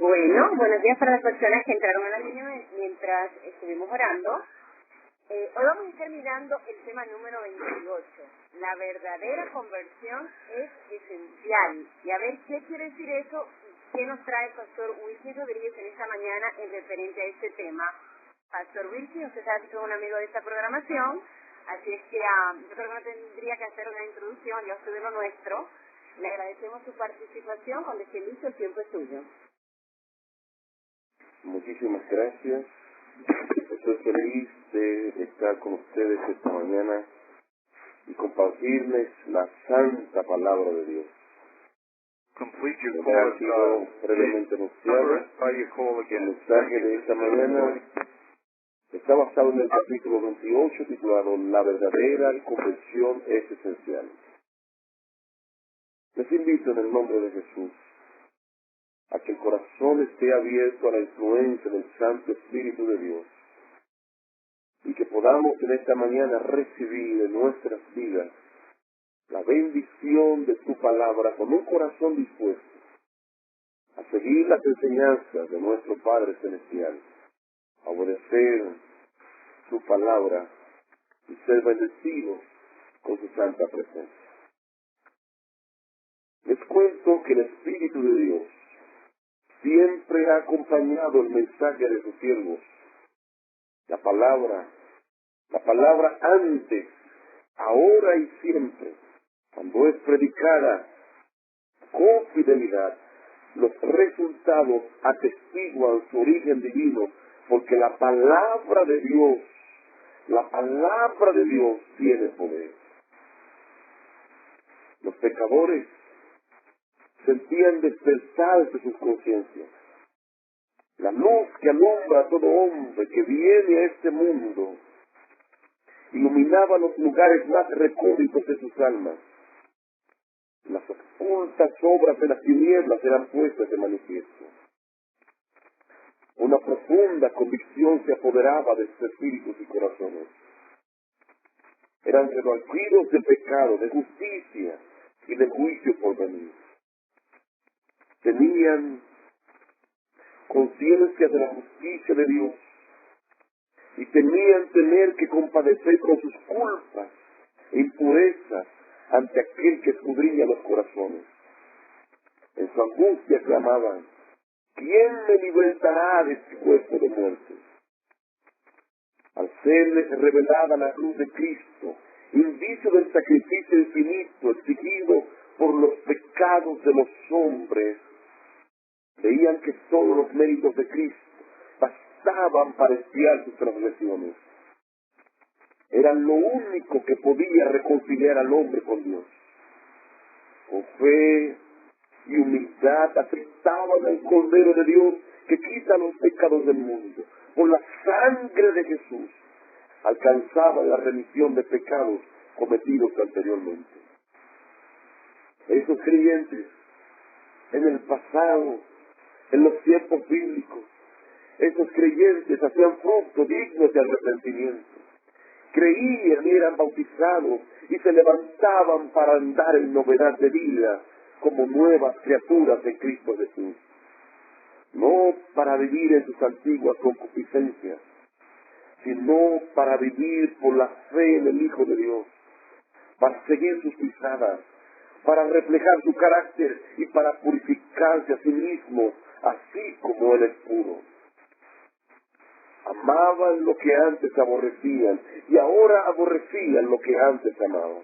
Bueno, buenos días para las personas que entraron a la reunión mientras estuvimos orando. Hoy vamos a estar mirando el tema número 28. La verdadera conversión es esencial. Y a ver qué quiere decir eso y qué nos trae el pastor Wilson Rodríguez en esta mañana en referente a este tema. Pastor Wilson, usted sabe que es un amigo de esta programación, así es que yo creo que no tendría que hacer una introducción, ya usted de lo nuestro. Le agradecemos su participación. Cuando esté listo, el tiempo es suyo. Muchísimas gracias. Estoy feliz de estar con ustedes esta mañana y compartirles la santa palabra de Dios. Complete your Como call ha at sido previamente anunciado, your call el again. mensaje de esta mañana está basado en el capítulo 28 titulado La verdadera conversión es esencial. Les invito en el nombre de Jesús a que el corazón esté abierto a la influencia del Santo Espíritu de Dios y que podamos en esta mañana recibir en nuestras vidas la bendición de su palabra con un corazón dispuesto a seguir las enseñanzas de nuestro Padre Celestial, a obedecer su palabra y ser bendecidos con su santa presencia. Les cuento que el Espíritu de Dios siempre ha acompañado el mensaje de sus siervos. La palabra antes, ahora y siempre, cuando es predicada con fidelidad, los resultados atestiguan su origen divino, porque la palabra de Dios tiene poder. Los pecadores sentían despertarse sus conciencias. La luz que alumbra a todo hombre que viene a este mundo iluminaba los lugares más recónditos de sus almas. Las ocultas obras de las tinieblas eran puestas de manifiesto. Una profunda convicción se apoderaba de sus espíritus y corazones. Eran redarguidos de pecado, de justicia y de juicio por venir. Tenían conciencia de la justicia de Dios y temían tener que compadecer con sus culpas e impurezas ante aquel que escudriña los corazones. En su angustia clamaban: ¿quién me libertará de este cuerpo de muerte? Al serles revelada la cruz de Cristo, indicio del sacrificio infinito exigido por los pecados de los hombres, veían que todos los méritos de Cristo bastaban para expiar sus transgresiones. Eran lo único que podía reconciliar al hombre con Dios. Con fe y humildad aceptaban al Cordero de Dios que quita los pecados del mundo. Por la sangre de Jesús alcanzaban la remisión de pecados cometidos anteriormente. Esos creyentes en el pasado, en los tiempos bíblicos, esos creyentes hacían fruto dignos de arrepentimiento. Creían y eran bautizados y se levantaban para andar en novedad de vida como nuevas criaturas de Cristo Jesús. No para vivir en sus antiguas concupiscencias, sino para vivir por la fe en el Hijo de Dios, para seguir sus pisadas, para reflejar su carácter y para purificarse a sí mismos, así como Él es puro. Amaban lo que antes aborrecían y ahora aborrecían lo que antes amaban.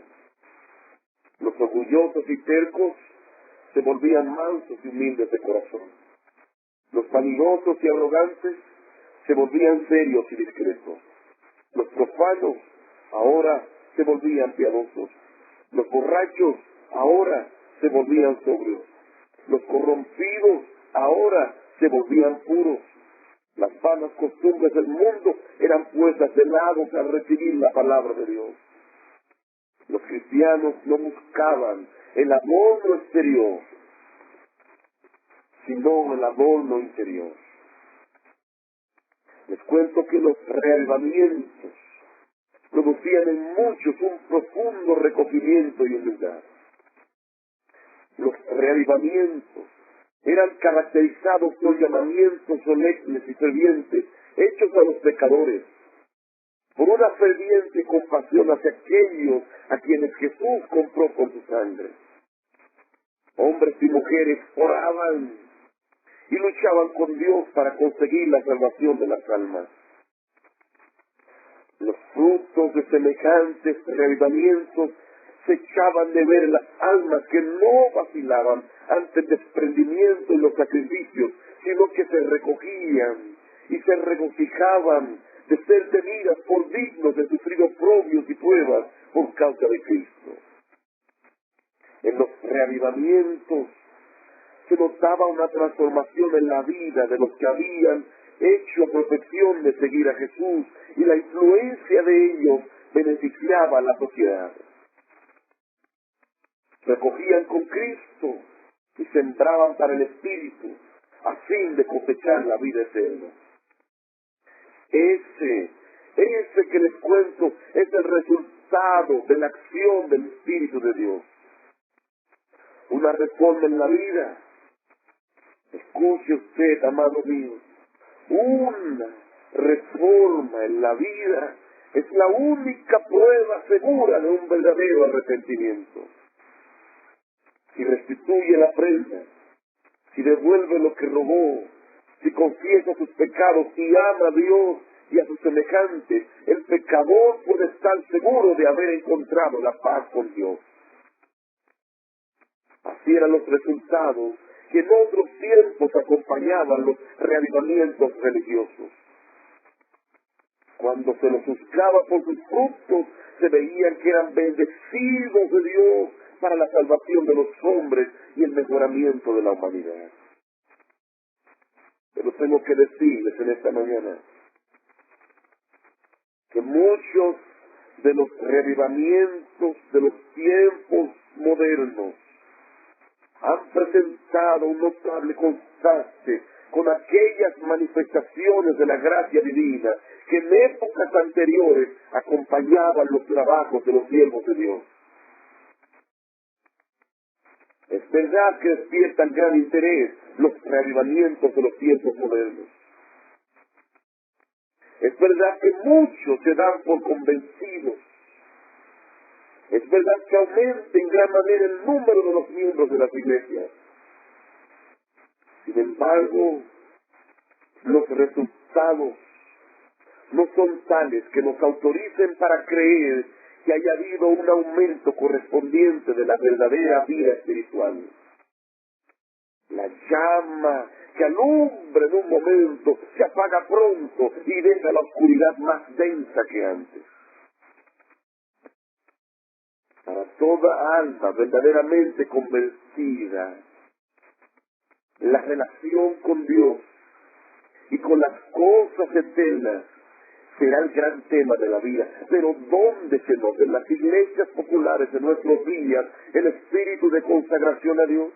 Los orgullosos y tercos se volvían mansos y humildes de corazón. Los vanidosos y arrogantes se volvían serios y discretos. Los profanos ahora se volvían piadosos. Los borrachos ahora se volvían sobrios. Los corrompidos ahora se volvían puros. Las vanas costumbres del mundo eran puestas de lado al recibir la palabra de Dios. Los cristianos no buscaban el adorno exterior, sino el adorno interior. Les cuento que los reavivamientos producían en muchos un profundo recogimiento y humildad. Los reavivamientos eran caracterizados por llamamientos solemnes y fervientes hechos a los pecadores, por una ferviente compasión hacia aquellos a quienes Jesús compró con su sangre. Hombres y mujeres oraban y luchaban con Dios para conseguir la salvación de las almas. Los frutos de semejantes reavivamientos se echaban de ver las almas que no vacilaban ante el desprendimiento y los sacrificios, sino que se recogían y se regocijaban de ser tenidas por dignos de sufrir oprobios y pruebas por causa de Cristo. En los reavivamientos se notaba una transformación en la vida de los que habían hecho profesión de seguir a Jesús, y la influencia de ellos beneficiaba a la sociedad. Recogían con Cristo y sembraban para el Espíritu, a fin de cosechar la vida eterna. Ese que les cuento es el resultado de la acción del Espíritu de Dios. Una reforma en la vida. Escuche usted, amado mío, una reforma en la vida es la única prueba segura de un verdadero arrepentimiento. Si restituye la prenda, si devuelve lo que robó, si confiesa sus pecados y ama a Dios y a sus semejantes, el pecador puede estar seguro de haber encontrado la paz con Dios. Así eran los resultados que en otros tiempos acompañaban los reavivamientos religiosos. Cuando se los juzgaba por sus frutos, se veían que eran bendecidos de Dios para la salvación de los hombres y el mejoramiento de la humanidad. Pero tengo que decirles en esta mañana que muchos de los reavivamientos de los tiempos modernos han presentado un notable contraste con aquellas manifestaciones de la gracia divina que en épocas anteriores acompañaban los trabajos de los siervos de Dios. Es verdad que despiertan gran interés los reavivamientos de los tiempos modernos. Es verdad que muchos se dan por convencidos. Es verdad que aumenta en gran manera el número de los miembros de las iglesias. Sin embargo, los resultados no son tales que nos autoricen para creer que haya habido un aumento correspondiente de la verdadera vida espiritual. La llama que alumbra en un momento se apaga pronto y deja la oscuridad más densa que antes. Para toda alma verdaderamente convertida, la relación con Dios y con las cosas eternas será el gran tema de la vida. Pero ¿dónde se nota en las iglesias populares de nuestros días el espíritu de consagración a Dios?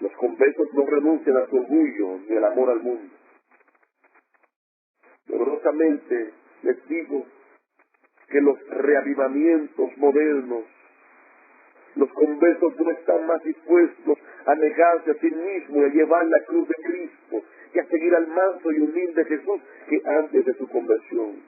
Los conversos no renuncian a su orgullo ni al amor al mundo. Dolorosamente les digo que los reavivamientos modernos, los conversos no están más dispuestos a negarse a sí mismos y a llevar la cruz de Cristo que a seguir al manso y humilde Jesús que antes de su conversión.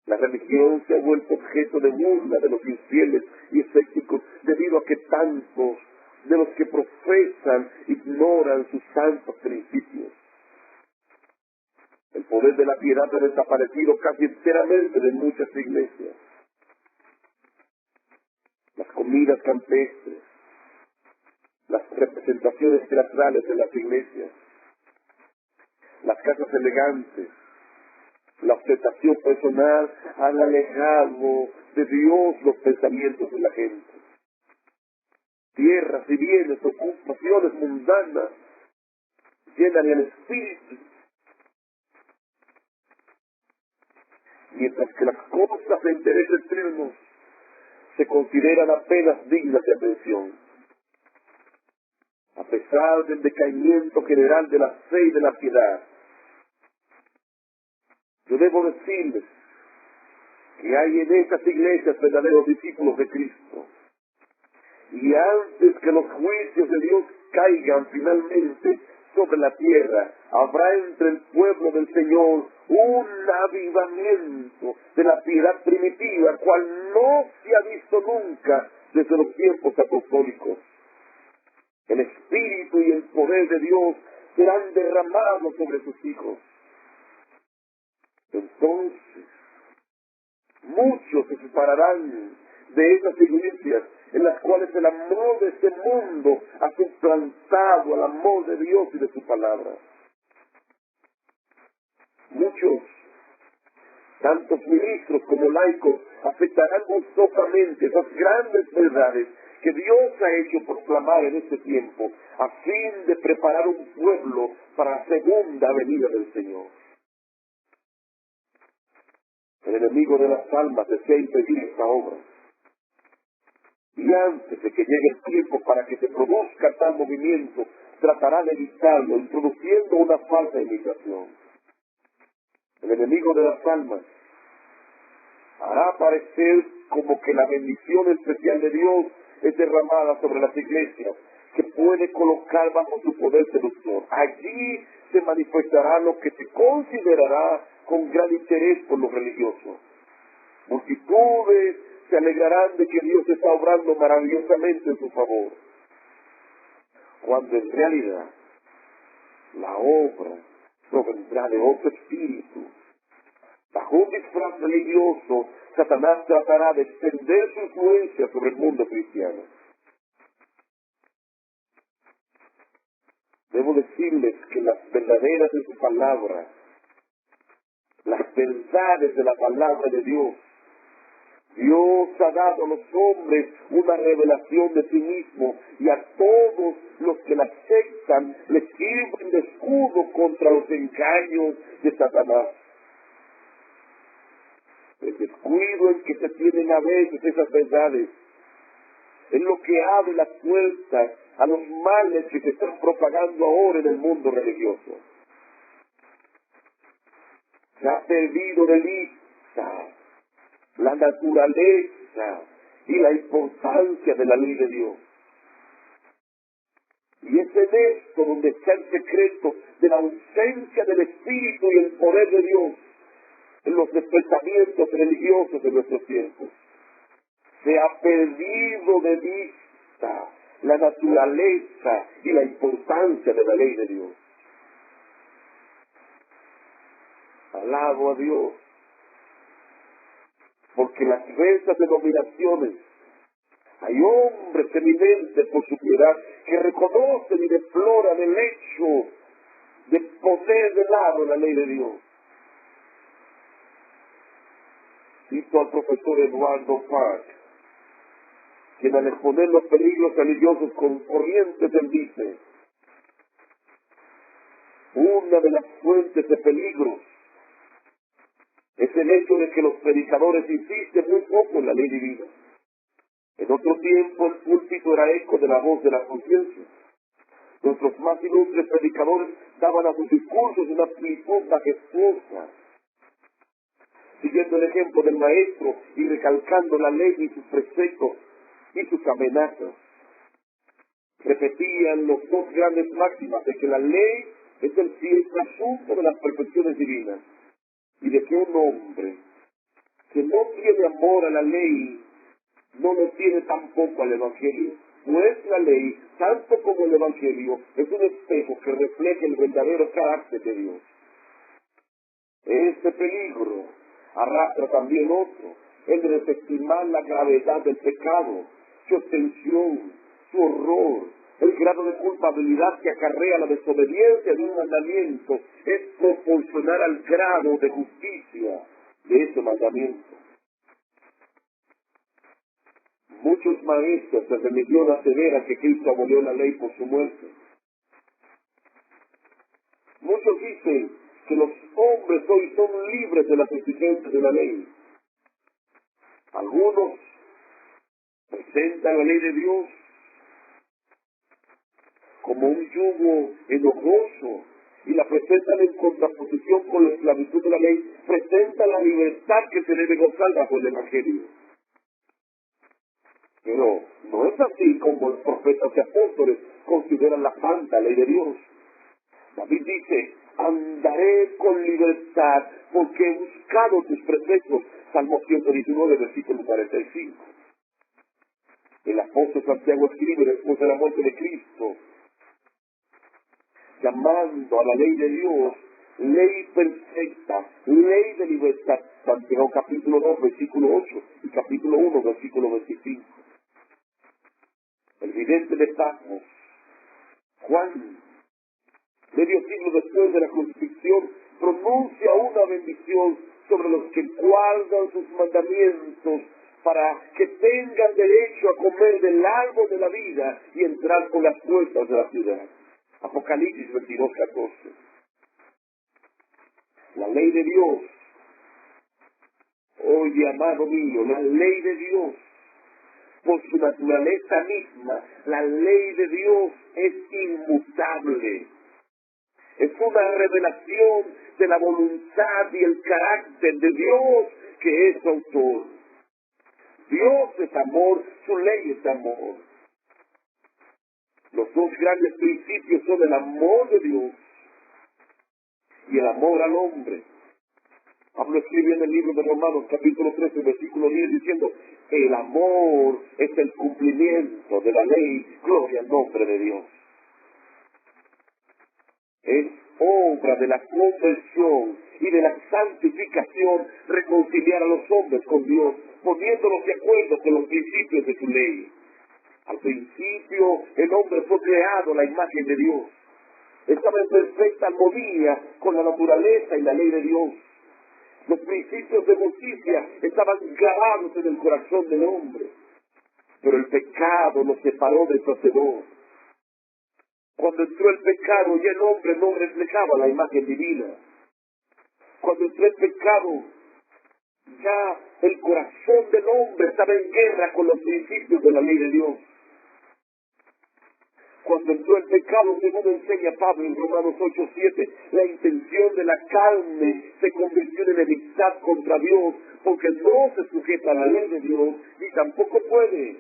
La religión se ha vuelto objeto de burla de los infieles y escépticos debido a que tantos de los que profesan ignoran sus santos principios. El poder de la piedad ha desaparecido casi enteramente de muchas iglesias. Las comidas campestres, las representaciones teatrales de las iglesias, las casas elegantes, la ostentación personal han alejado de Dios los pensamientos de la gente. Tierras y bienes, ocupaciones mundanas llenan el espíritu, mientras que las cosas de interés eterno se consideran apenas dignas de atención. A pesar del decaimiento general de la fe y de la piedad, yo debo decirles que hay en estas iglesias verdaderos discípulos de Cristo. Y antes que los juicios de Dios caigan finalmente sobre la tierra, habrá entre el pueblo del Señor un avivamiento de la piedad primitiva, cual no se ha visto nunca desde los tiempos apostólicos. El Espíritu y el poder de Dios serán derramados sobre sus hijos. Entonces, muchos se separarán de esas iglesias en las cuales el amor de este mundo ha suplantado al amor de Dios y de su palabra. Muchos, tantos ministros como laicos, aceptarán gustosamente esas grandes verdades que Dios ha hecho proclamar en este tiempo, a fin de preparar un pueblo para la segunda venida del Señor. El enemigo de las almas desea impedir esta obra. Y antes de que llegue el tiempo para que se produzca tal movimiento, tratará de evitarlo, introduciendo una falsa imitación. El enemigo de las almas hará parecer como que la bendición especial de Dios es derramada sobre las iglesias, que puede colocar bajo su poder seductor. Allí se manifestará lo que se considerará con gran interés por los religiosos. Multitudes se alegrarán de que Dios está obrando maravillosamente en su favor, cuando en realidad la obra provendrá de otro espíritu. Bajo un disfraz religioso, Satanás tratará de extender su influencia sobre el mundo cristiano. Debo decirles que las verdaderas de su palabra, las verdades de la palabra de Dios, Dios ha dado a los hombres una revelación de sí mismo, y a todos los que la aceptan les sirven de escudo contra los engaños de Satanás. El descuido en que se tienen a veces esas verdades es lo que abre las puertas a los males que se están propagando ahora en el mundo religioso. Se ha perdido de vista la naturaleza y la importancia de la ley de Dios. Y es en esto donde está el secreto de la ausencia del Espíritu y el poder de Dios en los despertamientos religiosos de nuestros tiempos. Se ha perdido de vista la naturaleza y la importancia de la ley de Dios. Alabo a Dios, porque en las diversas denominaciones hay hombres eminentes por su piedad que reconocen y deploran el hecho de poner de lado la ley de Dios. Cito al profesor Eduardo Park, quien al exponer los peligros religiosos corrientes él dice: una de las fuentes de peligros es el hecho de que los predicadores insisten muy poco en la ley divina. En otro tiempo el púlpito era eco de la voz de la conciencia. Nuestros más ilustres predicadores daban a sus discursos una amplitud majestuosa, siguiendo el ejemplo del maestro y recalcando la ley y sus preceptos y sus amenazas. Repetían los dos grandes máximas de que la ley es el cierto asunto de las perfecciones divinas, y de que un hombre que no tiene amor a la ley no lo tiene tampoco al Evangelio. Pues la ley, tanto como el Evangelio, es un espejo que refleja el verdadero carácter de Dios. Este peligro arrastra también otro, el de desestimar la gravedad del pecado, su extensión, su horror, el grado de culpabilidad que acarrea la desobediencia de un mandamiento es proporcional al grado de justicia de ese mandamiento. Muchos maestros de religión aseveran que Cristo abolió la ley por su muerte. Muchos dicen que los hombres hoy son libres de las exigencias de la ley. Algunos presentan la ley de Dios como un yugo enojoso y la presentan en contraposición con la esclavitud de la ley. Presentan la libertad que se debe gozar bajo el Evangelio. Pero no es así como los profetas y apóstoles consideran la santa ley de Dios. David dice, andaré con libertad porque he buscado tus preceptos. Salmo 119, versículo 45. El apóstol Santiago escribe después de la muerte de Cristo, llamando a la ley de Dios, ley perfecta, ley de libertad. Santiago capítulo 2, versículo 8 y capítulo 1, versículo 25. El vidente de Patmos, Juan, medio siglo después de la crucifixión, pronuncia una bendición sobre los que guardan sus mandamientos para que tengan derecho a comer del árbol de la vida y entrar por las puertas de la ciudad. Apocalipsis 22, 14. La ley de Dios, oye, amado mío, la ley de Dios, por su naturaleza misma, la ley de Dios es inmutable. Es una revelación de la voluntad y el carácter de Dios que es autor. Dios es amor, su ley es amor. Los dos grandes principios son el amor de Dios y el amor al hombre. Pablo escribe en el libro de Romanos, capítulo 13, versículo 10, diciendo, el amor es el cumplimiento de la ley, gloria al nombre de Dios. Es obra de la conversión y de la santificación reconciliar a los hombres con Dios, poniéndolos de acuerdo con los principios de su ley. Al principio el hombre fue creado a la imagen de Dios. Estaba en perfecta armonía con la naturaleza y la ley de Dios. Los principios de justicia estaban grabados en el corazón del hombre. Pero el pecado nos separó del Hacedor. Cuando entró el pecado, ya el hombre no reflejaba la imagen divina. Cuando entró el pecado, ya el corazón del hombre estaba en guerra con los principios de la ley de Dios. Cuando entró el pecado, según enseña Pablo en Romanos 8:7, la intención de la carne se convirtió en enemistad contra Dios, porque no se sujeta a la ley de Dios, ni tampoco puede.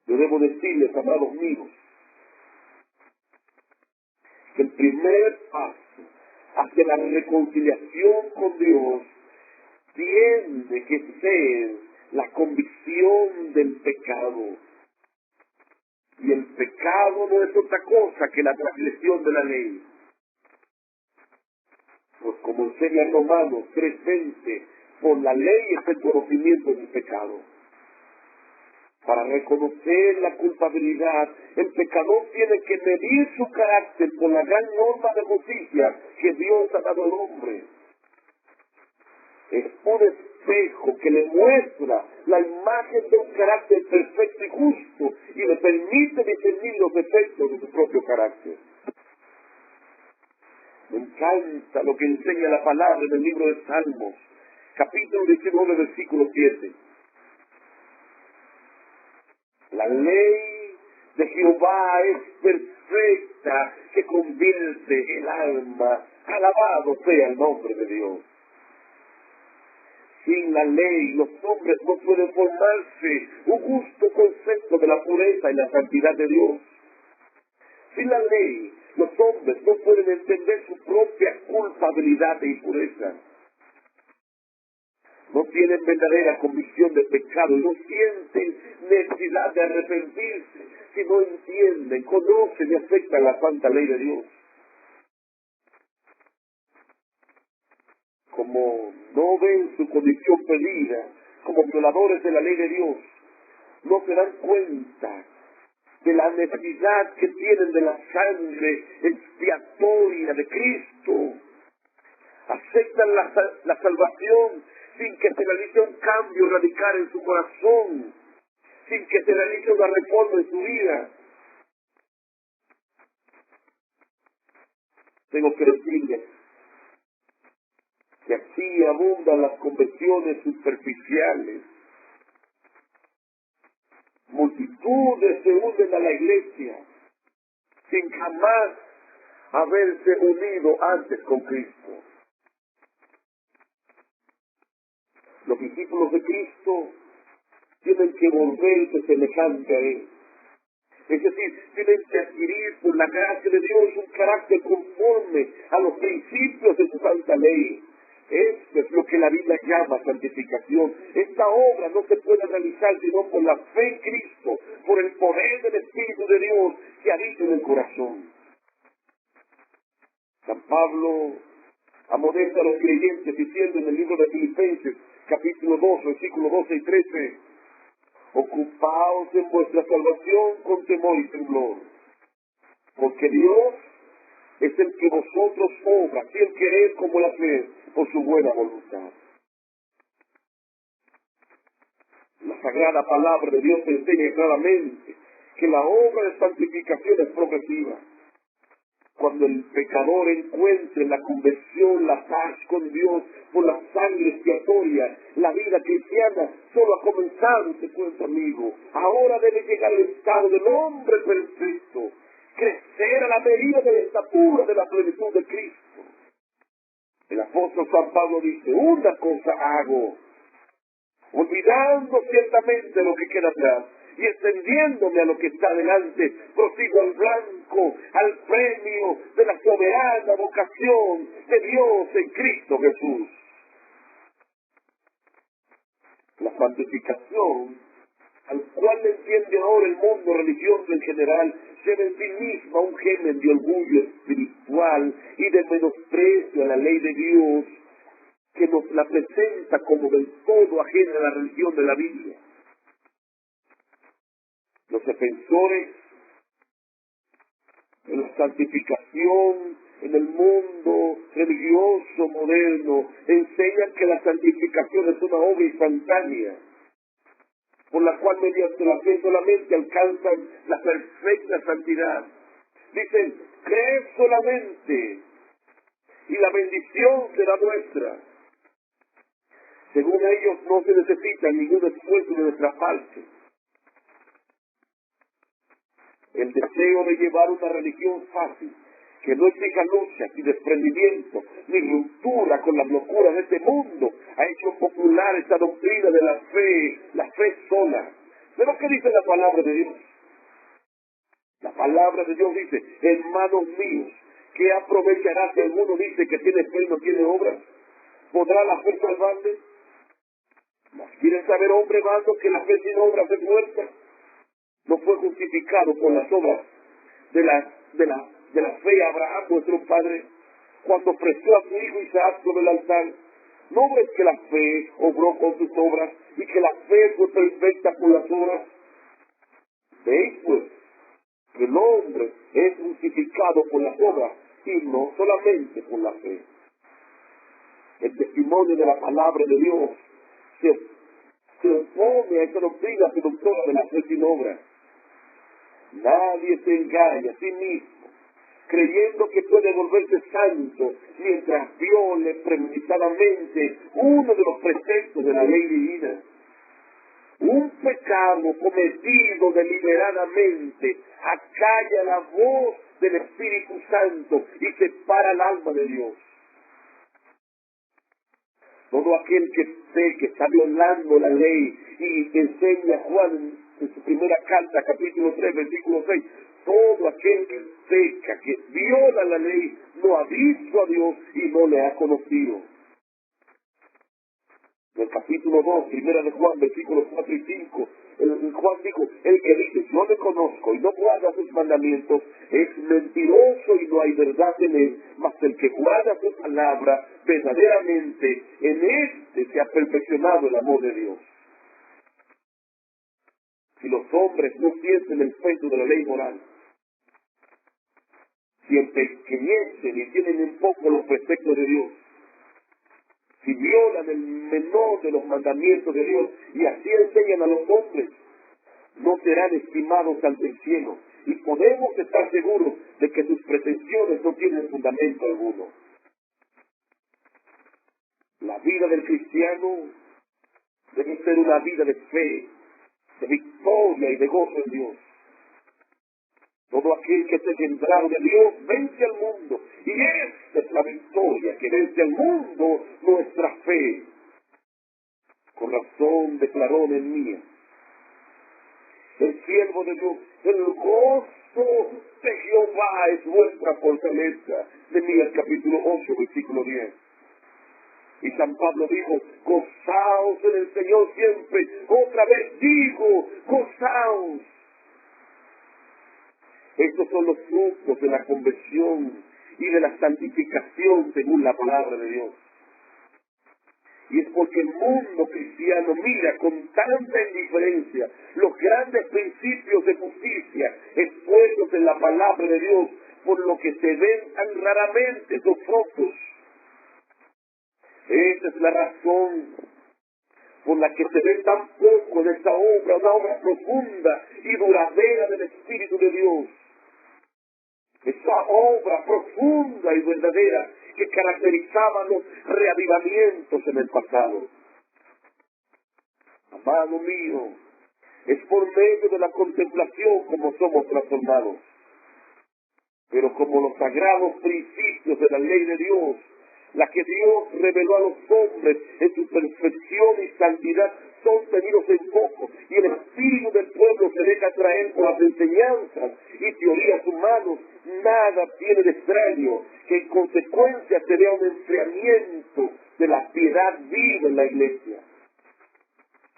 Yo debo decirles, amados míos, que el primer paso hacia la reconciliación con Dios tiene que ser la convicción del pecado. Y el pecado no es otra cosa que la transgresión de la ley. Pues como enseña Romanos 3:20, por la ley es el conocimiento del pecado. Para reconocer la culpabilidad, el pecador tiene que medir su carácter por la gran norma de justicia que Dios ha dado al hombre. Es un espejo que le muestra la imagen de un carácter perfecto y justo y le permite discernir los defectos de su propio carácter. Me encanta lo que enseña la palabra en el libro de Salmos, capítulo 19, versículo 7. La ley de Jehová es perfecta, que convierte el alma. Alabado sea el nombre de Dios. Sin la ley, los hombres no pueden formarse un justo concepto de la pureza y la santidad de Dios. Sin la ley, los hombres no pueden entender su propia culpabilidad e impureza. No tienen verdadera convicción de pecado y no sienten necesidad de arrepentirse si no entienden, conocen y aceptan la santa ley de Dios. Como no ven su condición perdida, como violadores de la ley de Dios, no se dan cuenta de la necesidad que tienen de la sangre expiatoria de Cristo. Aceptan la salvación sin que se realice un cambio radical en su corazón, sin que se realice una reforma en su vida. Tengo que decirles que así abundan las conversiones superficiales. Multitudes se unen a la iglesia sin jamás haberse unido antes con Cristo. Los discípulos de Cristo tienen que volverse semejante a Él. Es decir, tienen que adquirir por la gracia de Dios un carácter conforme a los principios de su santa ley. Esto es lo que la Biblia llama santificación. Esta obra no se puede realizar sino por la fe en Cristo, por el poder del Espíritu de Dios que habita en el corazón. San Pablo amonesta a los creyentes diciendo en el libro de Filipenses, capítulo 2, versículos 12 y 13, ocupaos en vuestra salvación con temor y temblor, porque Dios es el que vosotros obra, así el querer como el hacer, por su buena voluntad. La sagrada palabra de Dios enseña claramente que la obra de santificación es progresiva. Cuando el pecador encuentre la conversión, la paz con Dios por la sangre expiatoria, la vida cristiana solo ha comenzado, te cuento amigo. Ahora debe llegar al estado del hombre perfecto, crecer a la medida de la estatura de la plenitud de Cristo. El apóstol San Pablo dice, una cosa hago, olvidando ciertamente lo que queda atrás y extendiéndome a lo que está delante, prosigo al blanco, al premio de la soberana vocación de Dios en Cristo Jesús. La santificación, al cual le entiende ahora el mundo religioso en general, lleva en sí misma un germen de orgullo espiritual y de menosprecio a la ley de Dios, que nos la presenta como del todo ajena a la religión de la Biblia. Los defensores de la santificación en el mundo religioso moderno enseñan que la santificación es una obra instantánea, por la cual mediante la fe solamente alcanzan la perfecta santidad. Dicen, cree solamente y la bendición será nuestra. Según ellos no se necesita ningún esfuerzo de nuestra parte. El deseo de llevar una religión fácil, que no exija lucha, ni desprendimiento, ni ruptura con las locuras de este mundo, ha hecho popular esta doctrina de la fe sola. ¿Pero qué dice la palabra de Dios? La palabra de Dios dice, hermanos míos, ¿qué aprovechará si alguno dice que tiene fe y no tiene obras? ¿Podrá la fe salvarle? ¿Quieren saber, hombre vano, que la fe sin obras es muerta? No fue justificado por las obras de la fe Abraham, nuestro padre, cuando ofreció a su hijo Isaac sobre el altar. ¿No ves que la fe obró con sus obras y que la fe fue perfecta por las obras? ¿Veis pues que el hombre es justificado por las obras y no solamente por la fe? El testimonio de la palabra de Dios se opone a esta doctrina seductora de la fe sin obras. Nadie se engaña a sí mismo, creyendo que puede volverse santo mientras viole premeditadamente uno de los preceptos de la ley divina. Un pecado cometido deliberadamente acalla la voz del Espíritu Santo y separa el alma de Dios. Todo aquel que ve que está violando la ley, y enseña Juan en su primera carta, capítulo 3, versículo 6, todo aquel que peca, que viola la ley, no ha visto a Dios y no le ha conocido. En el capítulo 2, primera de Juan, versículos 4 y 5, Juan dijo, el que dice, yo le conozco y no guarda sus mandamientos, es mentiroso y no hay verdad en él, mas el que guarda su palabra, verdaderamente, en éste se ha perfeccionado el amor de Dios. Si los hombres no sienten el peso de la ley moral, si empequeñecen y tienen en poco los preceptos de Dios, si violan el menor de los mandamientos de Dios y así enseñan a los hombres, no serán estimados ante el cielo. Y podemos estar seguros de que sus pretensiones no tienen fundamento alguno. La vida del cristiano debe ser una vida de fe, de victoria y de gozo en Dios. Todo aquel que es engendrado de Dios vence al mundo. Y esta es la victoria que vence al mundo, nuestra fe. Con razón declaró Nehemías, el siervo de Dios, el gozo de Jehová es vuestra fortaleza. Nehemías capítulo 8, versículo 10. Y San Pablo dijo, gozaos en el Señor siempre. Otra vez digo, gozaos. Estos son los frutos de la conversión y de la santificación según la palabra de Dios. Y es porque el mundo cristiano mira con tanta indiferencia los grandes principios de justicia expuestos en la palabra de Dios, por lo que se ven tan raramente sus frutos. Esa es la razón por la que se ve tan poco de esta obra, una obra profunda y duradera del Espíritu de Dios. Esa obra profunda y verdadera que caracterizaba los reavivamientos en el pasado. Amado mío, es por medio de la contemplación como somos transformados. Pero como los sagrados principios de la ley de Dios, la que Dios reveló a los hombres en su perfección y santidad, son tenidos en poco, y el espíritu del pueblo se deja atraer por las enseñanzas y teorías humanas, nada tiene de extraño que en consecuencia se vea un enfriamiento de la piedad viva en la iglesia.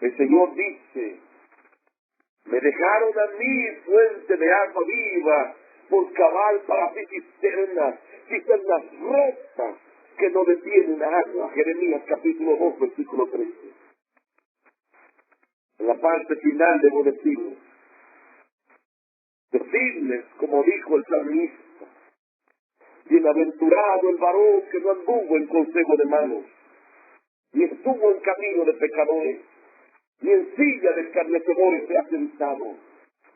El Señor dice, me dejaron a mí fuente de agua viva por cavar para sí cisternas rotas que no detienen agua. Jeremías capítulo 2, versículo 13. En la parte final debo decirles, como dijo el salmista, bienaventurado el varón que no anduvo en consejo de malos, ni estuvo en camino de pecadores, ni en silla de escarnecedores se ha sentado.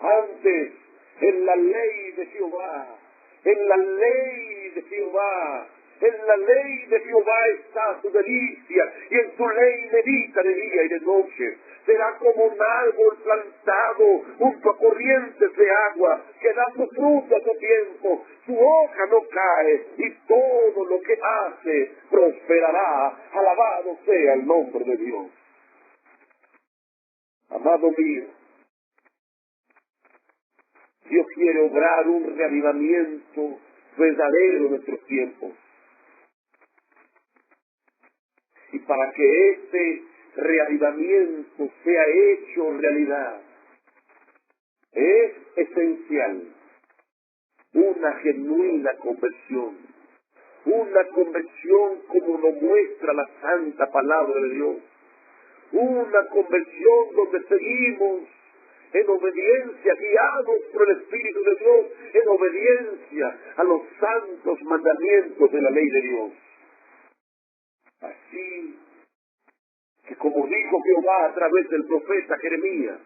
Antes, en la ley de Jehová, en la ley de Jehová, en la ley de Jehová está su delicia, y en su ley medita de día y de noche. Será como un árbol plantado junto a corrientes de agua, que da su fruto a su tiempo, su hoja no cae, y todo lo que hace prosperará. Alabado sea el nombre de Dios. Amado mío, Dios quiere obrar un reavivamiento verdadero en nuestros tiempos. Y para que este reavivamiento sea hecho realidad, es esencial una genuina conversión. Una conversión como lo muestra la santa palabra de Dios. Una conversión donde seguimos en obediencia, guiados por el Espíritu de Dios, en obediencia a los santos mandamientos de la ley de Dios. Así que como dijo Jehová a través del profeta Jeremías,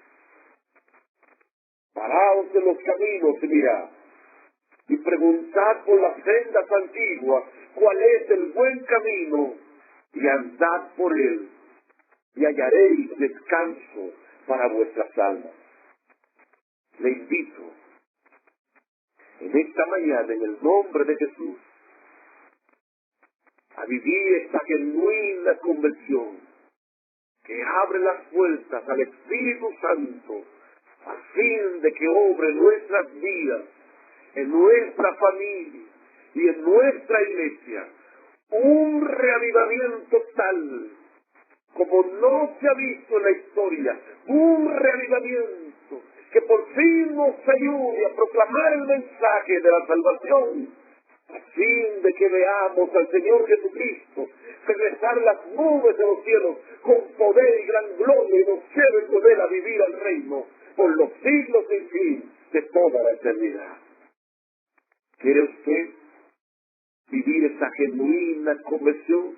paraos en los caminos y mirad, y preguntad por las sendas antiguas cuál es el buen camino, y andad por él, y hallaréis descanso para vuestras almas. Le invito en esta mañana, en el nombre de Jesús, a vivir esta genuina conversión que abre las puertas al Espíritu Santo a fin de que obre en nuestras vidas, en nuestra familia y en nuestra iglesia un reavivamiento tal como no se ha visto en la historia, un reavivamiento que por fin nos ayude a proclamar el mensaje de la salvación, a fin de que veamos al Señor Jesucristo regresar las nubes de los cielos con poder y gran gloria, y nos lleve con él a vivir al reino por los siglos sin fin de toda la eternidad. ¿Quiere usted vivir esa genuina conversión?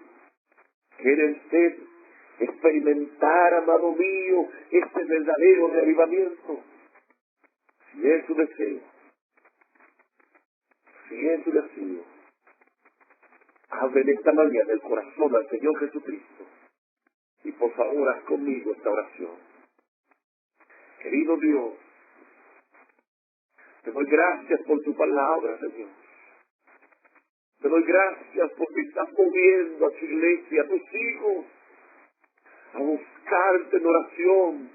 ¿Quiere usted experimentar, amado mío, este verdadero reavivamiento? Si es su deseo, abre en esta mañana el corazón al Señor Jesucristo y por favor haz conmigo esta oración. Querido Dios, te doy gracias por tu palabra, Señor. Te doy gracias porque estás moviendo a tu iglesia, a tus hijos, a buscarte en oración,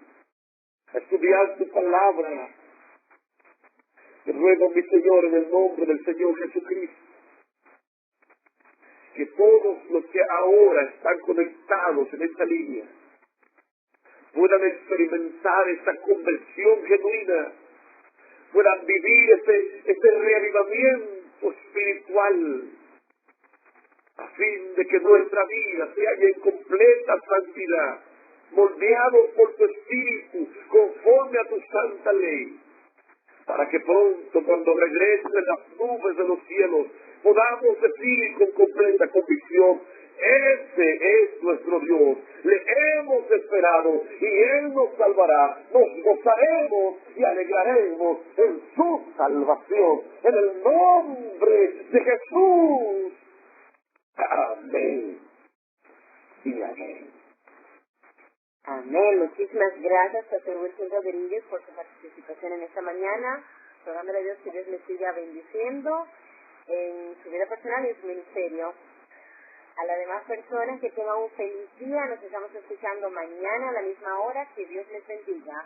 a estudiar tu palabra. Te ruego, mi Señor, en el nombre del Señor Jesucristo, que todos los que ahora están conectados en esta línea puedan experimentar esta conversión genuina, puedan vivir este reavivamiento espiritual, a fin de que nuestra vida se haya en completa santidad, moldeados por tu Espíritu, conforme a tu santa ley, para que pronto, cuando regresen las nubes de los cielos, podamos decir con completa convicción: ese es nuestro Dios, le hemos esperado y Él nos salvará. Nos gozaremos y alegraremos en su salvación, en el nombre de Jesús. Amén y amén. Amén. Muchísimas gracias, Pastor Wilson Rodríguez, por su participación en esta mañana. Rogándole a Dios que Dios le siga bendiciendo en su vida personal y en su ministerio. A las demás personas, que tengan un feliz día. Nos estamos escuchando mañana a la misma hora. Que Dios les bendiga.